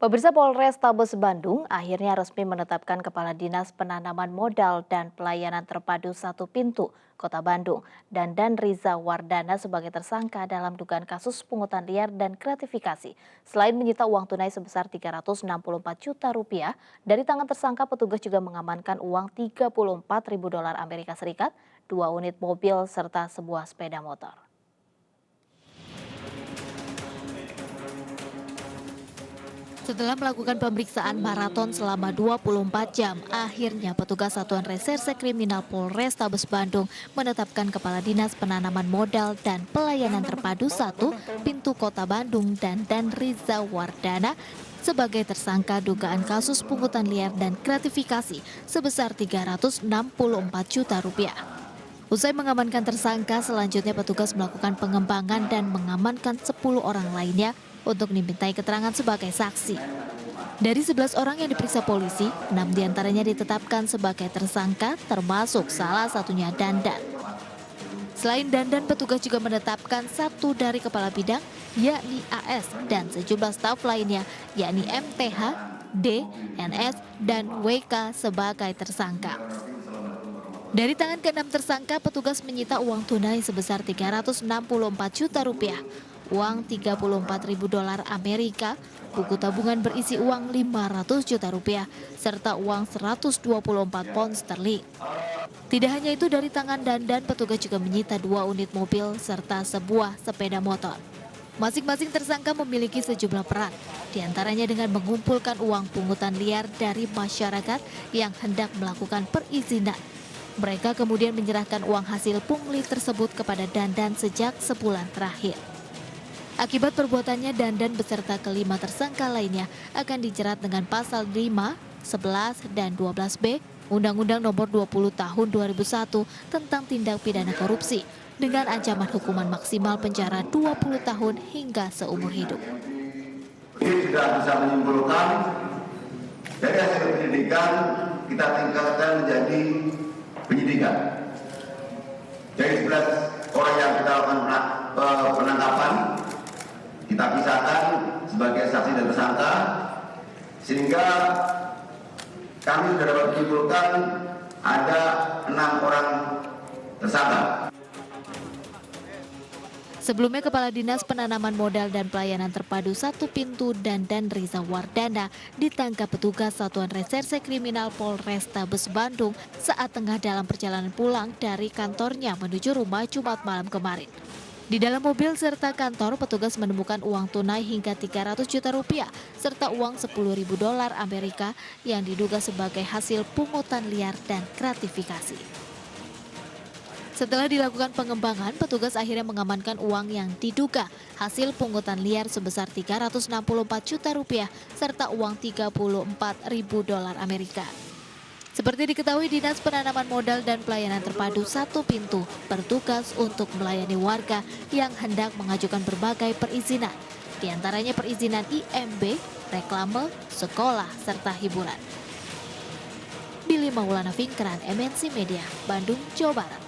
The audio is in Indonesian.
Pemirsa Polrestabes Bandung akhirnya resmi menetapkan Kepala Dinas Penanaman Modal dan Pelayanan Terpadu Satu Pintu, Kota Bandung, Dandan Riza Wardana sebagai tersangka dalam dugaan kasus pungutan liar dan gratifikasi. Selain menyita uang tunai sebesar 364 juta rupiah, dari tangan tersangka petugas juga mengamankan uang 34.000 dolar Amerika Serikat, 2 unit mobil, serta sebuah sepeda motor. Setelah melakukan pemeriksaan maraton selama 24 jam, akhirnya petugas Satuan Reserse Kriminal Polrestabes Bandung menetapkan Kepala Dinas Penanaman Modal dan Pelayanan Terpadu 1 Pintu Kota Bandung Dandan Riza Wardana sebagai tersangka dugaan kasus pungutan liar dan gratifikasi sebesar 364 juta rupiah. Usai mengamankan tersangka, selanjutnya petugas melakukan pengembangan dan mengamankan 10 orang lainnya untuk dimintai keterangan sebagai saksi. Dari 11 orang yang diperiksa polisi, 6 diantaranya ditetapkan sebagai tersangka, termasuk salah satunya Dandan. Selain Dandan, petugas juga menetapkan satu dari kepala bidang, yakni AS, dan sejumlah staf lainnya, yakni MTH, D, NS, dan WK sebagai tersangka. Dari tangan ke-6 tersangka, petugas menyita uang tunai sebesar 364 juta rupiah, uang 34.000 dolar Amerika, buku tabungan berisi uang 500 juta rupiah, serta uang 124 pound sterling. Tidak hanya itu, dari tangan Dandan, petugas juga menyita 2 unit mobil serta sebuah sepeda motor. Masing-masing tersangka memiliki sejumlah peran, diantaranya dengan mengumpulkan uang pungutan liar dari masyarakat yang hendak melakukan perizinan. Mereka kemudian menyerahkan uang hasil pungli tersebut kepada Dandan sejak sebulan terakhir. Akibat perbuatannya, Dandan beserta kelima tersangka lainnya akan dijerat dengan pasal 5, 11, dan 12B Undang-Undang Nomor 20 Tahun 2001 tentang tindak pidana korupsi dengan ancaman hukuman maksimal penjara 20 tahun hingga seumur hidup. Ini sudah bisa menyimpulkan dari hasil penyidikan kita tingkatkan menjadi penyidikan. Dari 11 orang yang kita lakukan penangkapan, kita pisahkan sebagai saksi dan tersangka, sehingga kami sudah dapat menyimpulkan ada 6 orang tersangka. Sebelumnya, Kepala Dinas Penanaman Modal dan Pelayanan Terpadu Satu Pintu Dandan Riza Wardana ditangkap petugas Satuan Reserse Kriminal Polrestabes Bandung saat tengah dalam perjalanan pulang dari kantornya menuju rumah Jumat malam kemarin. Di dalam mobil serta kantor, petugas menemukan uang tunai hingga 300 juta rupiah serta uang 10.000 dolar Amerika yang diduga sebagai hasil pungutan liar dan gratifikasi. Setelah dilakukan pengembangan, petugas akhirnya mengamankan uang yang diduga hasil pungutan liar sebesar 364 juta rupiah serta uang 34.000 dolar Amerika. Seperti diketahui, Dinas Penanaman Modal dan Pelayanan Terpadu Satu Pintu bertugas untuk melayani warga yang hendak mengajukan berbagai perizinan, diantaranya perizinan IMB, reklame, sekolah, serta hiburan. Billy Maulana Fikran, MNC Media, Bandung, Jawa Barat.